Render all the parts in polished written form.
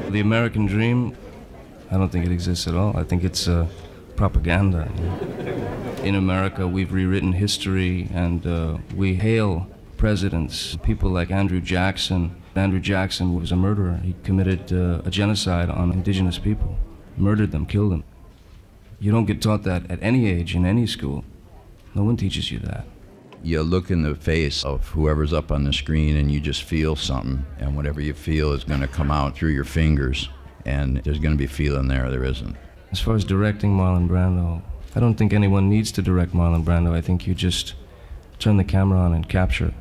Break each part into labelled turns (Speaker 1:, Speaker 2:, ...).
Speaker 1: The American dream, I don't think it exists at all. I think it's propaganda. You know? In America, we've rewritten history, and we hail presidents, people like Andrew Jackson. Andrew Jackson was a murderer. He committed a genocide on indigenous people, murdered them, killed them. You don't get taught that at any age in any school. No one teaches you that.
Speaker 2: You look in the face of whoever's up on the screen and you just feel something, and whatever you feel is going to come out through your fingers, and there's going to be feeling there isn't.
Speaker 1: As far as directing Marlon Brando, I don't think anyone needs to direct Marlon Brando. I think you just turn the camera on and capture.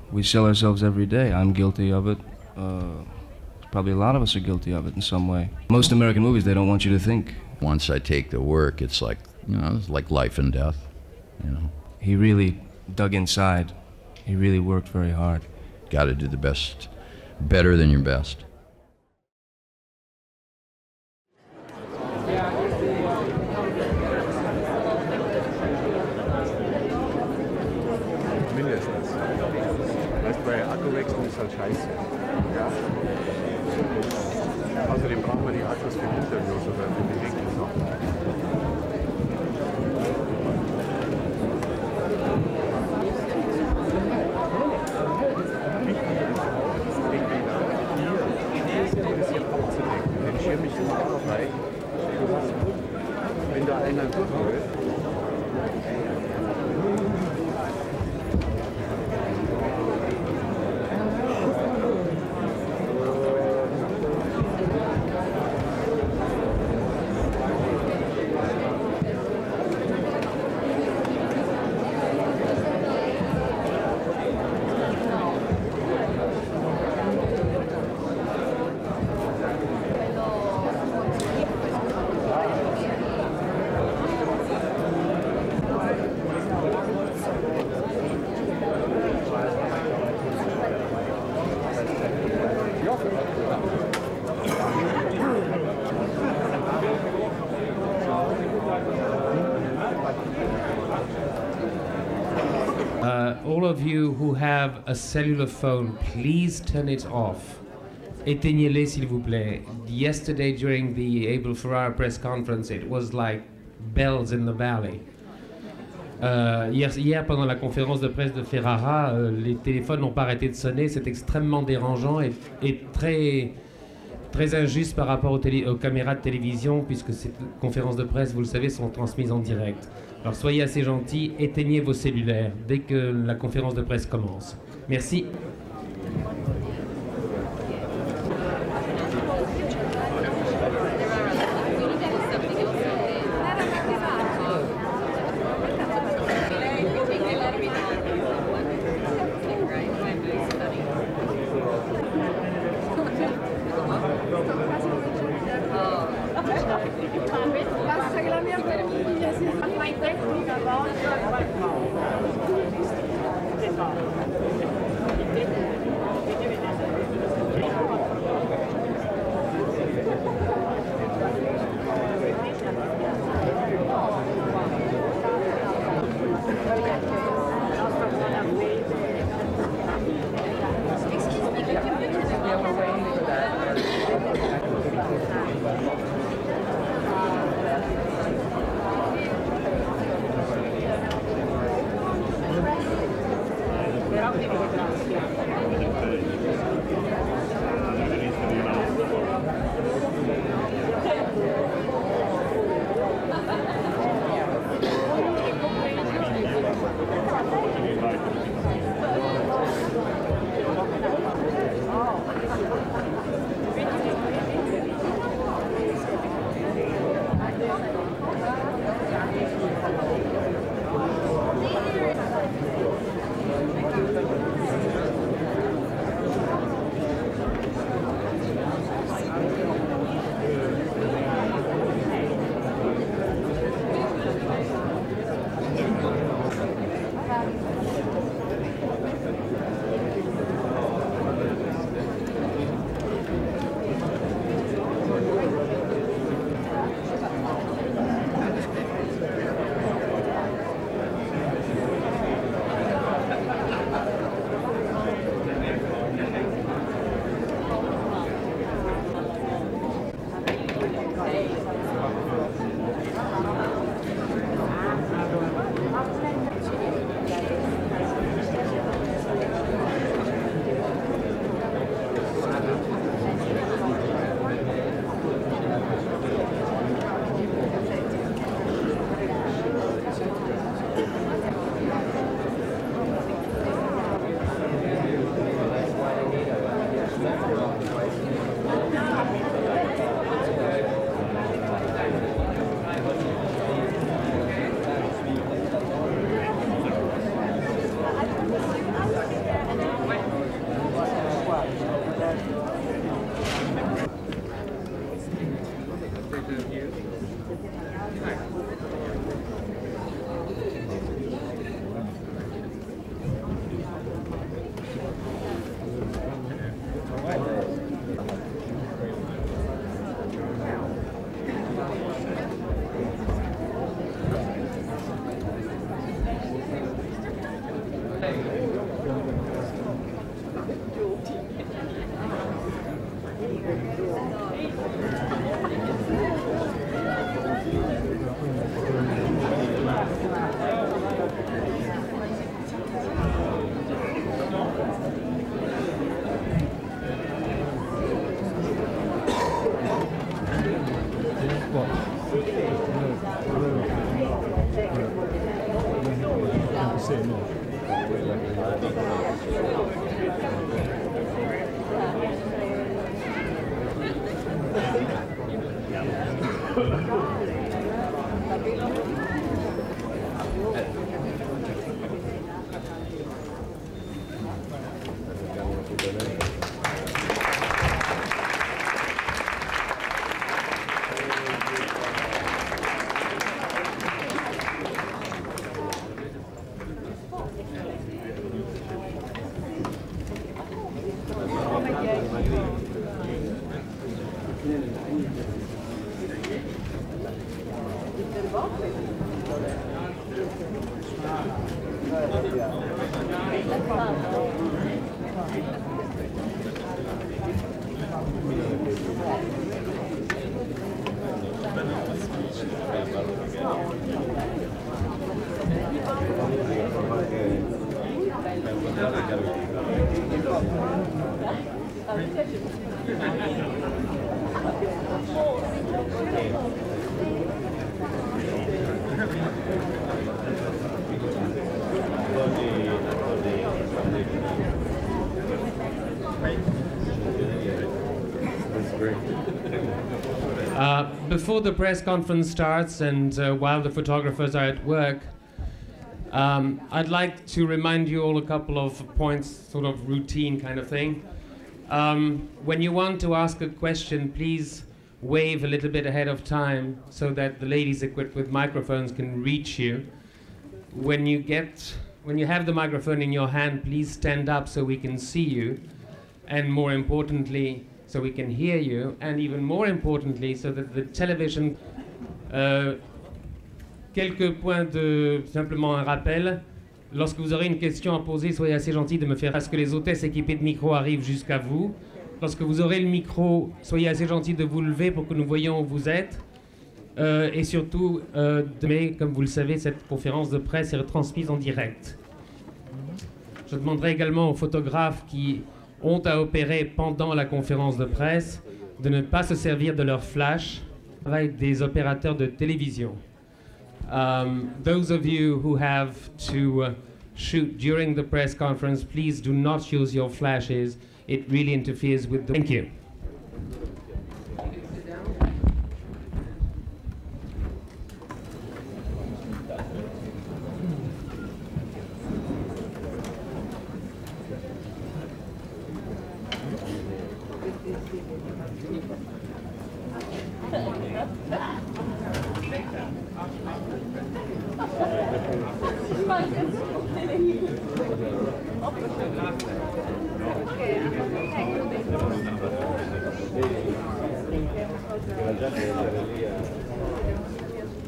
Speaker 1: We sell ourselves every day. I'm guilty of it. Probably a lot of us are guilty of it in some way. Most American movies, they don't want you to think.
Speaker 2: Once I take the work, it's like, you know, it's like life and death, you know.
Speaker 1: He really dug inside. He really worked very hard.
Speaker 2: Got to do the best, better than your best.
Speaker 3: Mindestens. Weißt du, bei Akkkuwechseln ist halt scheiße. Ja? Außerdem brauchen wir die Akkus für Interviews oder für bewegte Sachen. Wenn da einer durchläuft.
Speaker 4: All of you who have a cellular phone, please turn it off. Éteignez-les, s'il vous plaît. Yesterday, during the Abel Ferrara press conference, it was like bells in the valley. Hier, pendant la conférence de presse de Ferrara, les téléphones n'ont pas arrêté de sonner. C'est extrêmement dérangeant et très, très injuste par rapport aux caméras de télévision, puisque ces conférences de presse, vous le savez, sont transmises en direct. Alors soyez assez gentils, éteignez vos cellulaires dès que la conférence de presse commence. Merci.
Speaker 5: Thank you.
Speaker 4: Before the press conference starts and while the photographers are at work, I'd like to remind you all a couple of points, sort of routine kind of thing. When you want to ask a question, please wave a little bit ahead of time so that the ladies equipped with microphones can reach you. When you have the microphone in your hand, please stand up so we can see you, and more importantly, so we can hear you, and even more importantly, so that the television... quelques points de... simplement un rappel. Lorsque vous aurez une question à poser, soyez assez gentil de me faire... Parce que les hôtesses équipées de micro arrivent jusqu'à vous. Lorsque vous aurez le micro, soyez assez gentil de vous lever pour que nous voyions où vous êtes. Et surtout, comme vous le savez, cette conférence de presse est retransmise en direct. Je demanderai également aux photographes qui ont à opérer pendant la conférence de presse de ne pas se servir de leur flash avec des opérateurs de télévision. Those of you who have to shoot during the press conference, please do not use your flashes. It really interferes with the... Thank you.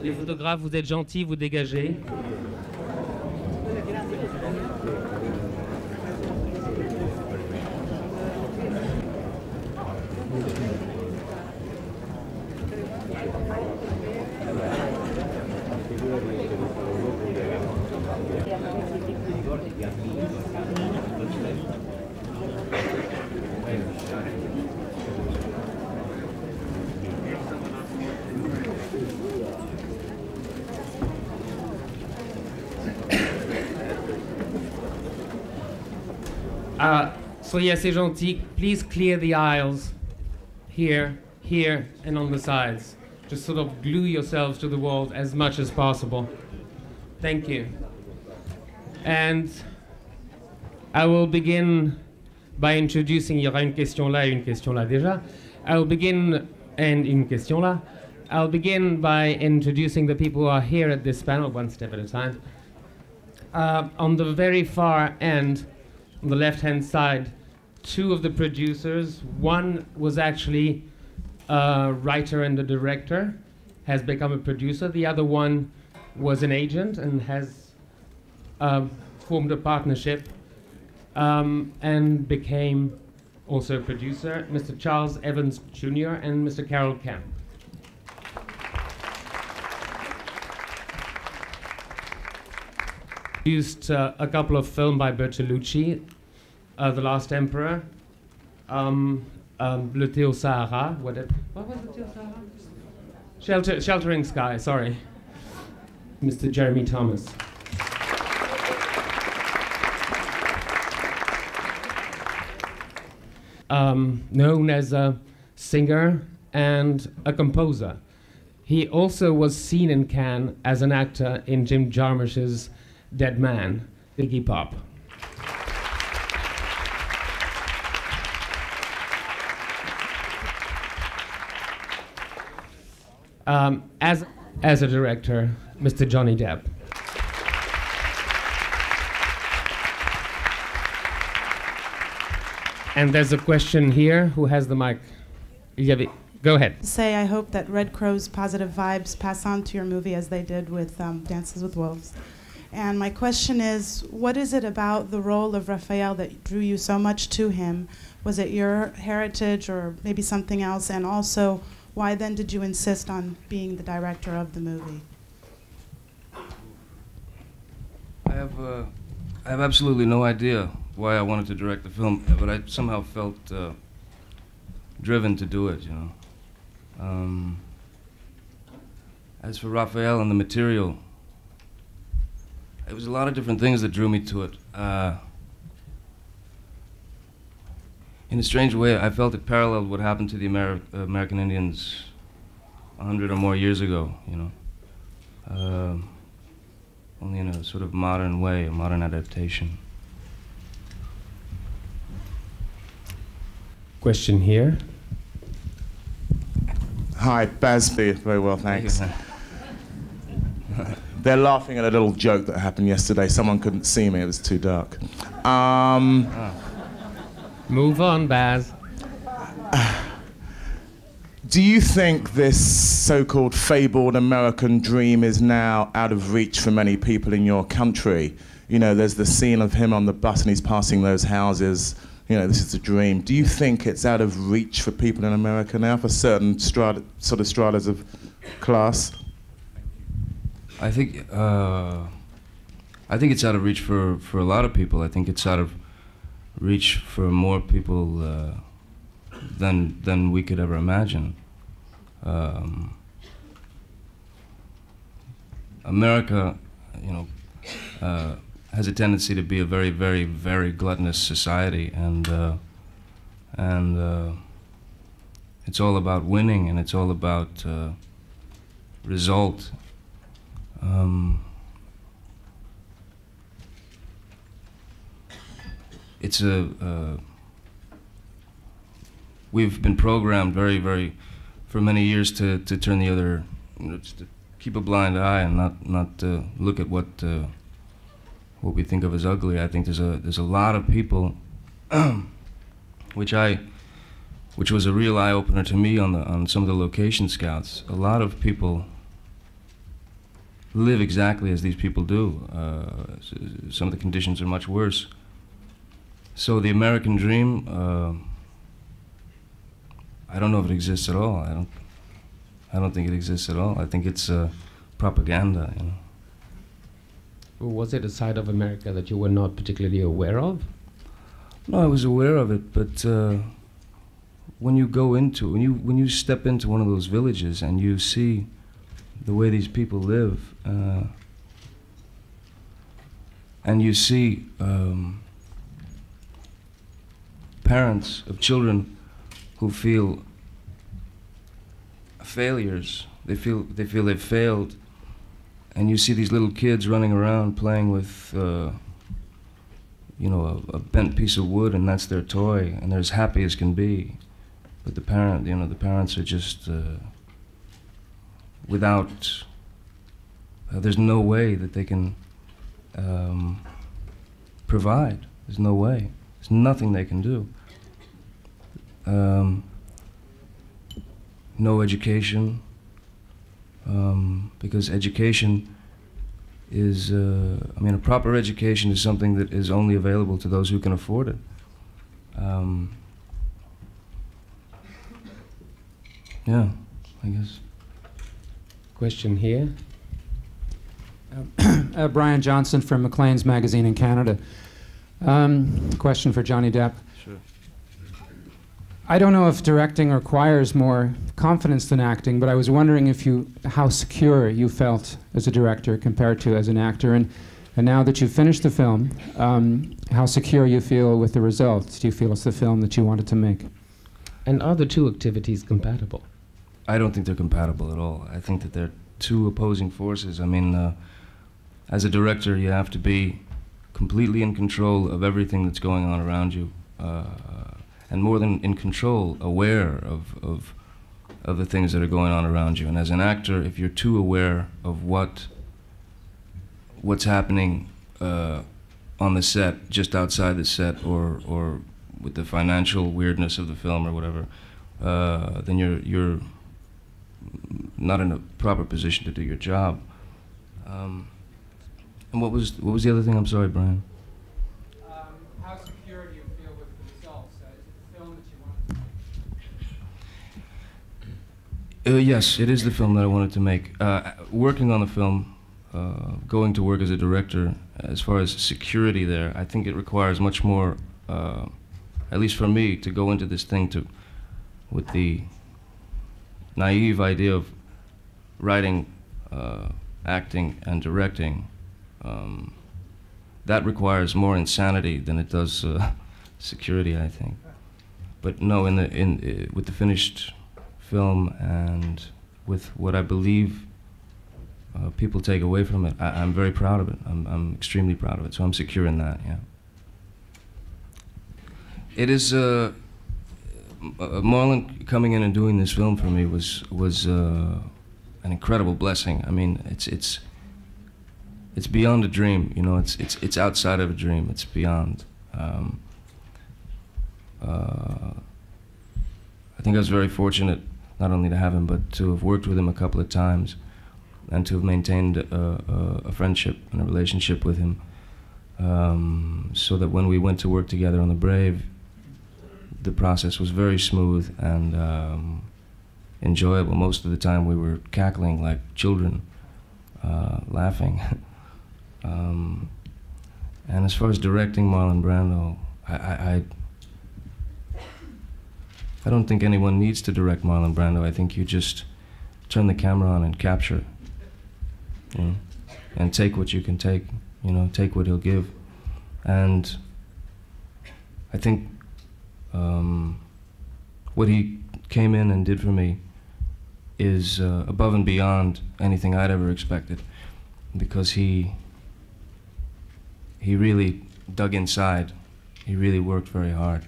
Speaker 4: Les photographes, vous êtes gentils, vous dégagez. Soyez assez gentil. Please clear the aisles here, here, and on the sides. Just sort of glue yourselves to the walls as much as possible. Thank you. And I will begin by introducing, il y aura une question là et une question là déjà. I'll begin, and une question là. I'll begin by introducing the people who are here at this panel, one step at a time. On the very far end, on the left-hand side, two of the producers. One was actually a writer and a director, has become a producer. The other one was an agent and has formed a partnership and became also a producer, Mr. Charles Evans Jr. and Mr. Carol Camp. Produced a couple of films by Bertolucci, The Last Emperor, Le Thé au Sahara, what was the Thé au Sahara? Sheltering Sky, sorry. Mr. Jeremy Thomas. Known as a singer and a composer. He also was seen in Cannes as an actor in Jim Jarmusch's Dead Man, Iggy Pop. As a director, Mr. Johnny Depp. And there's a question here. Who has the mic? Go ahead.
Speaker 5: Say, I hope that Red Crow's positive vibes pass on to your movie as they did with Dances with Wolves. And my question is, what is it about the role of Raphael that drew you so much to him? Was it your heritage or maybe something else? And also, why then did you insist on being the director of the movie?
Speaker 1: I have absolutely no idea why I wanted to direct the film, but I somehow felt driven to do it, you know. As for Raphael and the material, it was a lot of different things that drew me to it. In a strange way, I felt it paralleled what happened to the American Indians 100 or more years ago, you know. Only in a sort of modern way, a modern adaptation.
Speaker 4: Question here.
Speaker 6: Hi, Basby. Very well, thanks. They're laughing at a little joke that happened yesterday. Someone couldn't see me, it was too dark.
Speaker 4: Move on, Baz.
Speaker 6: Do you think this so-called fabled American dream is now out of reach for many people in your country? You know, there's the scene of him on the bus and he's passing those houses. You know, this is a dream. Do you think it's out of reach for people in America now, for certain stratas of class?
Speaker 1: I think it's out of reach for a lot of people. I think it's out of reach for more people than we could ever imagine. America, you know, has a tendency to be a very, very, very gluttonous society, and it's all about winning, and it's all about result. It's we've been programmed very, for many years to turn the other, you know, just to keep a blind eye and not look at what we think of as ugly. I think there's a lot of people, which was a real eye opener to me on some of the location scouts. A lot of people live exactly as these people do. Some of the conditions are much worse. So the American dream, I don't know if it exists at all. I don't think it exists at all. I think it's propaganda, you know.
Speaker 4: Was it a side of America that you were not particularly aware of?
Speaker 1: No, I was aware of it, but when you step into one of those villages and you see the way these people live, and you see parents of children who feel failures, they feel they've failed, and you see these little kids running around playing with you know, a bent piece of wood, and that's their toy, and they're as happy as can be. But the parents are just without. There's no way that they can provide. There's no way. There's nothing they can do. No education, because education is, I mean, a proper education is something that is only available to those who can afford it. Yeah, I guess.
Speaker 4: Question here.
Speaker 7: Brian Johnson from Maclean's magazine in Canada. Question for Johnny Depp.
Speaker 1: Sure.
Speaker 7: I don't know if directing requires more confidence than acting, but I was wondering how secure you felt as a director compared to as an actor, and now that you've finished the film, how secure you feel with the results. Do you feel it's the film that you wanted to make?
Speaker 4: And are the two activities compatible?
Speaker 1: I don't think they're compatible at all. I think that they're two opposing forces. I mean, as a director, you have to be completely in control of everything that's going on around you, and more than in control, aware of the things that are going on around you. And as an actor, if you're too aware of what's happening on the set, just outside the set, or with the financial weirdness of the film or whatever, then you're not in a proper position to do your job. And what was the other thing? I'm sorry, Brian.
Speaker 7: How secure do you feel with the results? Is it the film that you wanted to make?
Speaker 1: Yes, it is the film that I wanted to make. Working on the film, going to work as a director, as far as security there, I think it requires much more, at least for me, to go into this thing with the naive idea of writing, acting, and directing. That requires more insanity than it does security, I think. But no, with the finished film and with what I believe people take away from it, I'm very proud of it. I'm extremely proud of it. So I'm secure in that. Yeah. It is Marlon coming in and doing this film for me was an incredible blessing. I mean, it's beyond a dream, you know. It's outside of a dream. It's beyond. I think I was very fortunate not only to have him, but to have worked with him a couple of times, and to have maintained a friendship and a relationship with him, so that when we went to work together on The Brave, the process was very smooth and enjoyable. Most of the time we were cackling like children, laughing. And as far as directing Marlon Brando, I don't think anyone needs to direct Marlon Brando. I think you just turn the camera on and capture, you know, and take what you can take, you know, take what he'll give. And I think what he came in and did for me is above and beyond anything I'd ever expected, because he really dug inside. He really worked very hard,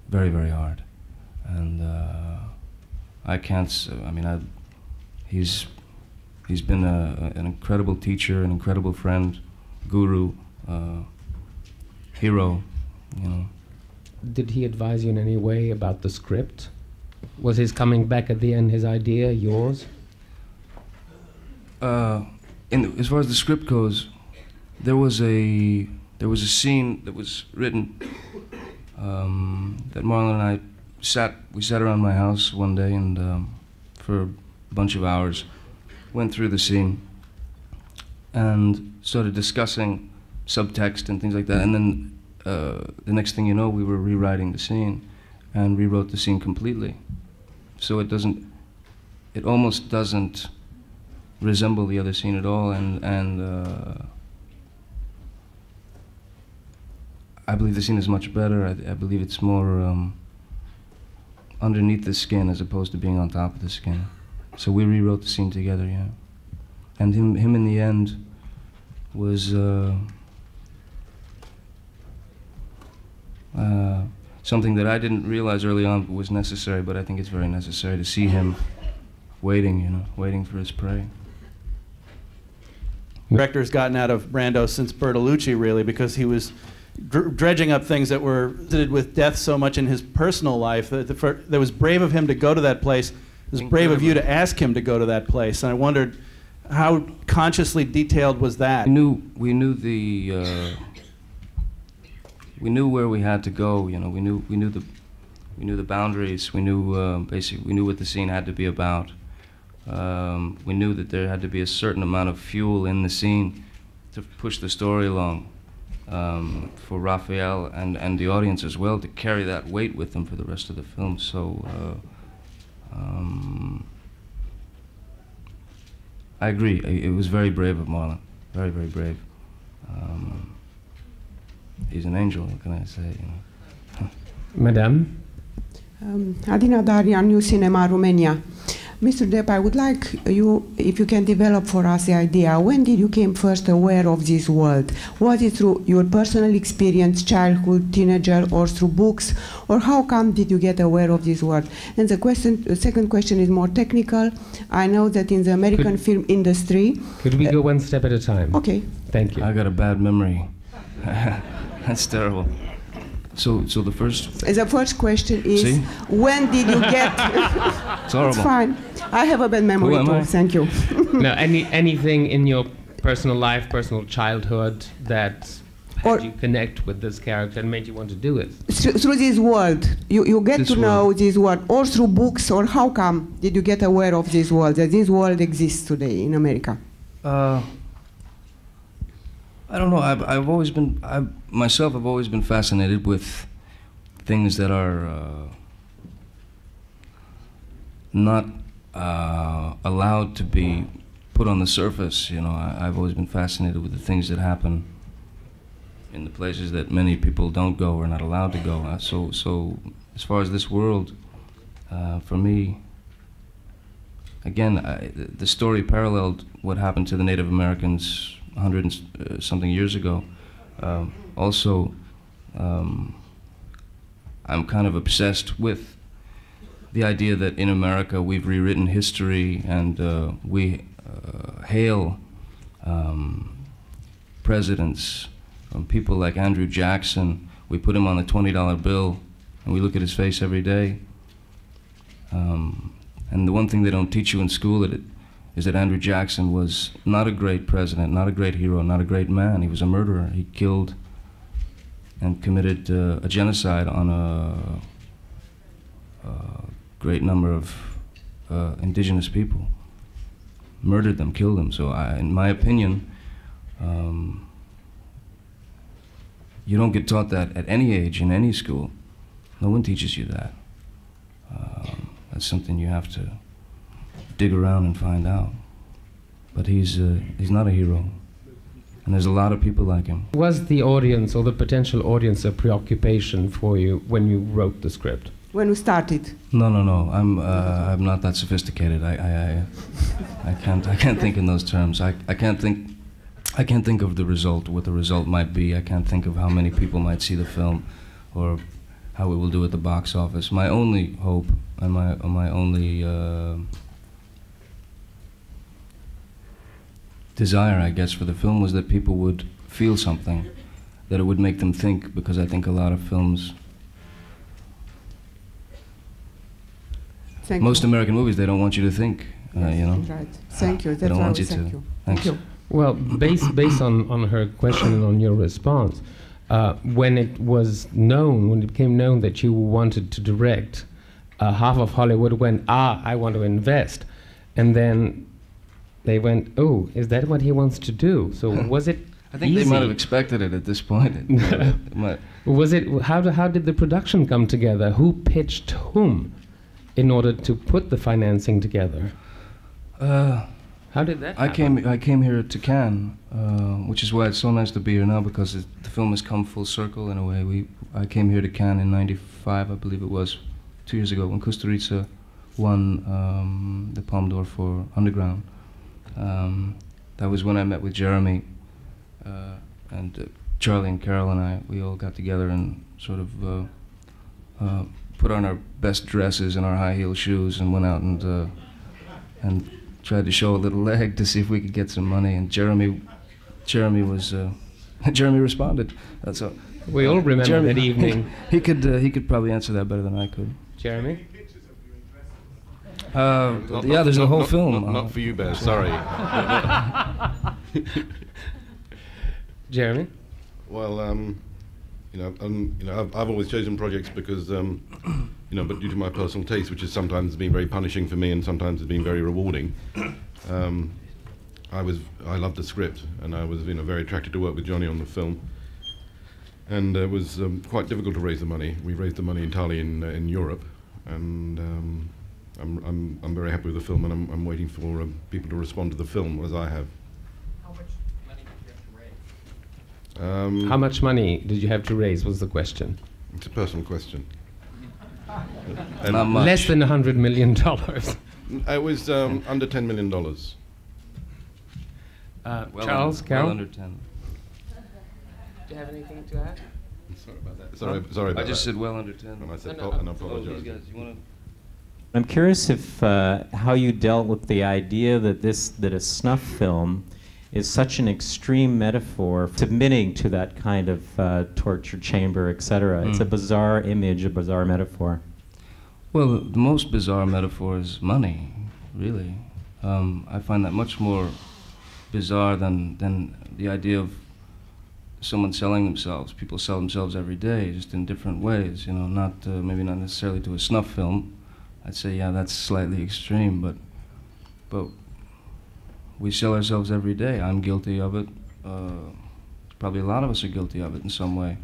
Speaker 1: very, very hard. And I can't, I mean, he's been an incredible teacher, an incredible friend, guru, hero, you know.
Speaker 4: Did he advise you in any way about the script? Was his coming back at the end his idea, yours?
Speaker 1: As far as the script goes, there was a scene that was written that Marlon and I we sat around my house one day and for a bunch of hours went through the scene and started discussing subtext and things like that. And then the next thing you know, we were rewriting the scene and rewrote the scene completely. So it almost doesn't resemble the other scene at all, and I believe the scene is much better. I believe it's more underneath the skin as opposed to being on top of the skin. So we rewrote the scene together, yeah. And him in the end was Something that I didn't realize early on was necessary, but I think it's very necessary to see him waiting, you know, waiting for his prey.
Speaker 8: The director's gotten out of Brando since Bertolucci, really, because he was dredging up things that were visited with death so much in his personal life that that was brave of him to go to that place. It was brave of you to ask him to go to that place, and I wondered how consciously detailed was that?
Speaker 1: We knew where we had to go. You know, we knew the boundaries. We knew basically we knew what the scene had to be about. We knew that there had to be a certain amount of fuel in the scene to push the story along for Raphael and the audience as well, to carry that weight with them for the rest of the film. So I agree. It was very brave of Marlon. Very, very brave. He's an angel, what can I say? You know?
Speaker 4: Madame?
Speaker 9: Adina Darian, New Cinema, Romania. Mr. Depp, I would like you, if you can develop for us the idea, when did you become first aware of this world? Was it through your personal experience, childhood, teenager, or through books? Or how come did you get aware of this world? And the second question is more technical. I know that in the American film industry...
Speaker 4: Could we go one step at a time?
Speaker 9: Okay.
Speaker 4: Thank you.
Speaker 1: I got a bad memory. That's terrible. So the first question is,
Speaker 9: see? When did you get...
Speaker 1: It's horrible.
Speaker 9: It's fine. I have a bad memory too, thank you.
Speaker 4: No, anything in your personal life, personal childhood that had you connect with this character and made you want to do it?
Speaker 9: Through this world, you get
Speaker 1: this
Speaker 9: to know this world, or through books, or how come did you get aware of this world, that this world exists today in America?
Speaker 1: I don't know. I've always been, myself, I've always been fascinated with things that are not allowed to be put on the surface. You know, I've always been fascinated with the things that happen in the places that many people don't go or not allowed to go. So as far as this world, for me, again, the story paralleled what happened to the Native Americans 100 and something years ago. Also, I'm kind of obsessed with the idea that in America we've rewritten history and we hail presidents, people like Andrew Jackson. We put him on the $20 bill and we look at his face every day. And the one thing they don't teach you in school is that Andrew Jackson was not a great president, not a great hero, not a great man. He was a murderer. He killed and committed a genocide on a great number of indigenous people. Murdered them, killed them. So in my opinion, you don't get taught that at any age in any school. No one teaches you that. That's something you have to dig around and find out. But he's not a hero. And there's a lot of people like him. Was the audience or the potential audience a preoccupation for you when you wrote the script?
Speaker 9: When we started?
Speaker 1: No. I'm not that sophisticated. I can't think in those terms. I can't think of the result, what the result might be. I can't think of how many people might see the film or how it will do at the box office. My only hope and my only desire, I guess, for the film was that people would feel something, that it would make them think, because I think a lot of films, most American movies, they don't want you to think,
Speaker 9: yes,
Speaker 1: you know?
Speaker 9: Right. Thank you.
Speaker 1: They don't want you to.
Speaker 9: Thank you.
Speaker 1: Thanks.
Speaker 9: Thank you.
Speaker 4: Well, based on her question and on your response, when it became known that you wanted to direct, half of Hollywood went, I want to invest. And then they went, oh, is that what he wants to do? So was it
Speaker 1: I think
Speaker 4: easy?
Speaker 1: they might have expected it at this point.
Speaker 4: Was it, how did the production come together? Who pitched whom in order to put the financing together? How did that happen?
Speaker 1: I came here to Cannes, which is why it's so nice to be here now, because the film has come full circle in a way. I came here to Cannes in '95, I believe it was, 2 years ago, when Kusturica won the Palme d'Or for Underground. That was when I met with Jeremy, and Charlie and Carol and I, we all got together and sort of put on our best dresses and our high heel shoes and went out and tried to show a little leg to see if we could get some money. And Jeremy was Jeremy responded. That's all.
Speaker 4: We all remember
Speaker 1: Jeremy,
Speaker 4: that evening.
Speaker 1: He could probably answer that better than I could.
Speaker 4: Jeremy?
Speaker 1: Yeah, there's a whole film.
Speaker 10: Not for you, Bear. Sorry.
Speaker 4: Jeremy?
Speaker 10: Well, I've always chosen projects because, but due to my personal taste, which has sometimes been very punishing for me and sometimes has been very rewarding, I loved the script, and I was, very attracted to work with Johnny on the film. And it was quite difficult to raise the money. We raised the money entirely in Europe, and I'm very happy with the film, and I'm waiting for people to respond to the film as I have.
Speaker 4: How much money did you have to raise was the question.
Speaker 10: It's a personal question.
Speaker 1: Not much.
Speaker 4: Less than $100 million.
Speaker 10: It was under $10 million.
Speaker 4: Charles, Carol?
Speaker 1: Well under 10.
Speaker 4: Do you have anything to add?
Speaker 10: Sorry about that. Sorry about that.
Speaker 1: I just said well under 10.
Speaker 10: And I said
Speaker 4: No,
Speaker 10: and I
Speaker 1: Oh,
Speaker 10: apologize.
Speaker 1: these guys, you want to?
Speaker 11: I'm curious if how you dealt with the idea that a snuff film is such an extreme metaphor, submitting to that kind of torture chamber, etc. It's a bizarre image, a bizarre metaphor.
Speaker 1: Well, the most bizarre metaphor is money, really. I find that much more bizarre than the idea of someone selling themselves. People sell themselves every day, just in different ways. Not maybe not necessarily to a snuff film. I'd say, yeah, that's slightly extreme, but we sell ourselves every day. I'm guilty of it. Probably a lot of us are guilty of it in some way.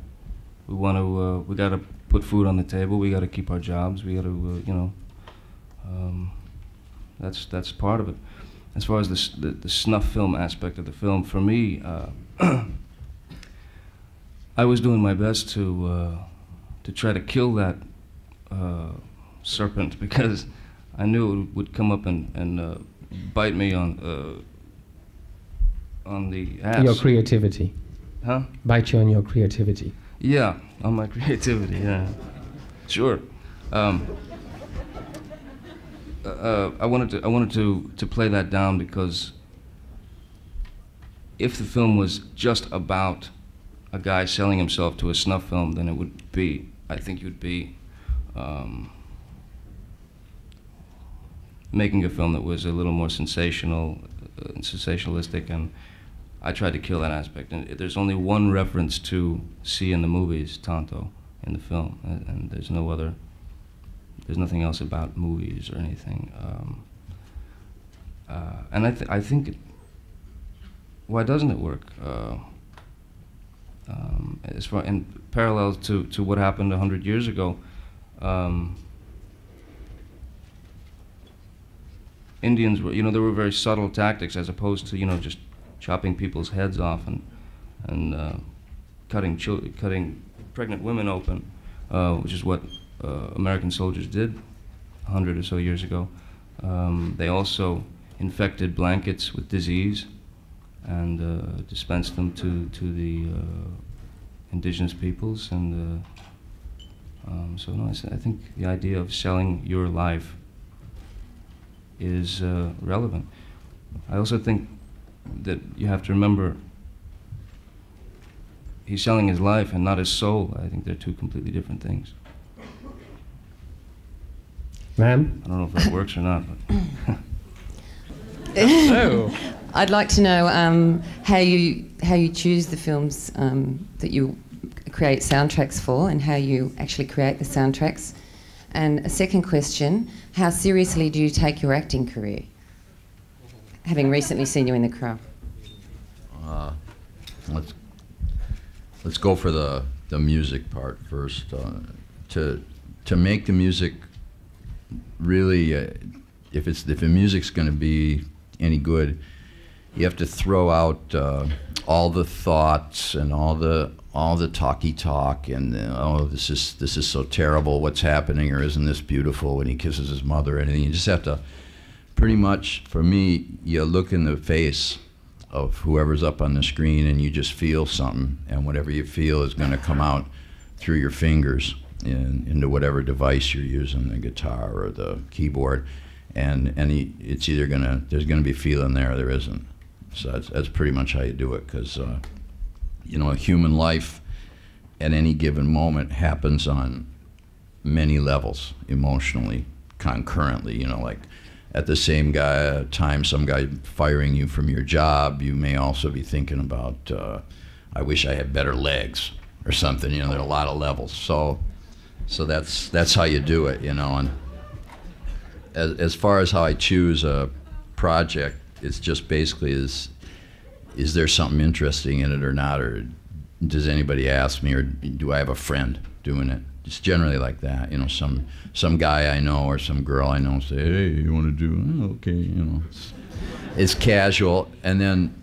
Speaker 1: We want to. We got to put food on the table. We got to keep our jobs. We got to, that's part of it. As far as the snuff film aspect of the film, for me, I was doing my best to try to kill that serpent, because I knew it would come up and bite me on the ass.
Speaker 4: Your creativity.
Speaker 1: Huh?
Speaker 4: Bite you on your creativity.
Speaker 1: Yeah, on my creativity, yeah. Sure. I wanted to play that down, because if the film was just about a guy selling himself to a snuff film, then it would be, I think you'd be making a film that was a little more sensationalistic, and I tried to kill that aspect. And there's only one reference to see in the movies, Tonto, in the film, and there's no other. There's nothing else about movies or anything. And I think why doesn't it work? As far in parallel to what happened 100 years ago, Indians were, there were very subtle tactics, as opposed to, just chopping people's heads off and cutting pregnant women open, which is what American soldiers did 100 or so years ago. They also infected blankets with disease and dispensed them to the indigenous peoples, and so no, I think the idea of selling your life is relevant. I also think that you have to remember he's selling his life and not his soul. I think they're two completely different things.
Speaker 4: Ma'am?
Speaker 1: I don't know if that works or not, but
Speaker 4: Oh.
Speaker 12: I'd like to know how you choose the films that you create soundtracks for, and how you actually create the soundtracks. And a second question, how seriously do you take your acting career, having recently seen you in The Crow?
Speaker 2: Let's go for the music part first. To make the music really, if the music's going to be any good, you have to throw out all the thoughts and all the talky talk and oh, this is so terrible, what's happening, or isn't this beautiful when he kisses his mother or anything. You just have to, pretty much for me, you look in the face of whoever's up on the screen, and you just feel something, and whatever you feel is going to come out through your fingers into whatever device you're using, the guitar or the keyboard, and it's either there's gonna be feeling there or there isn't. So that's pretty much how you do it, because you know, human life at any given moment happens on many levels emotionally, concurrently. You know, like at the same time, some guy firing you from your job, you may also be thinking about, I wish I had better legs or something. You know, there are a lot of levels. So that's how you do it, you know. And as far as how I choose a project, it's just basically is there something interesting in it or not, or does anybody ask me, or do I have a friend doing it? It's generally like that, you know. Some guy I know or some girl I know say, hey, you want to do? Oh, okay, you know. It's casual, and then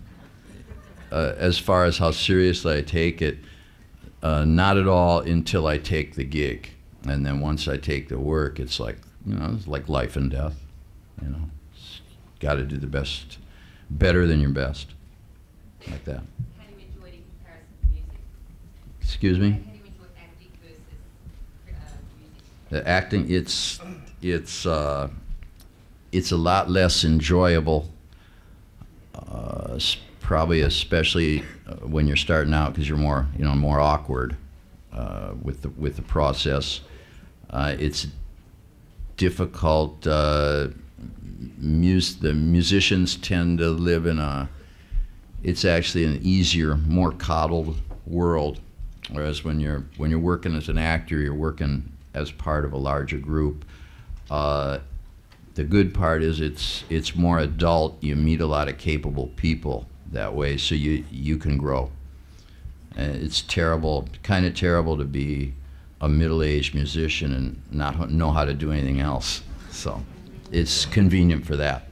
Speaker 2: as far as how seriously I take it, not at all until I take the gig. And then once I take the work, it's like, you know, it's like life and death. You know, got to do the best, better than your best, like that.
Speaker 12: How do you enjoy it in comparison to music?
Speaker 2: Excuse me?
Speaker 12: How do you enjoy acting versus music?
Speaker 2: The acting, it's a lot less enjoyable, probably especially when you're starting out, because you're more, you know, more awkward with the process. It's difficult. The musicians tend to live in it's actually an easier, more coddled world, whereas when you're working as an actor, you're working as part of a larger group. The good part is it's more adult. You meet a lot of capable people that way, so you can grow. It's terrible, kind of terrible to be a middle-aged musician and not know how to do anything else. So it's convenient for that.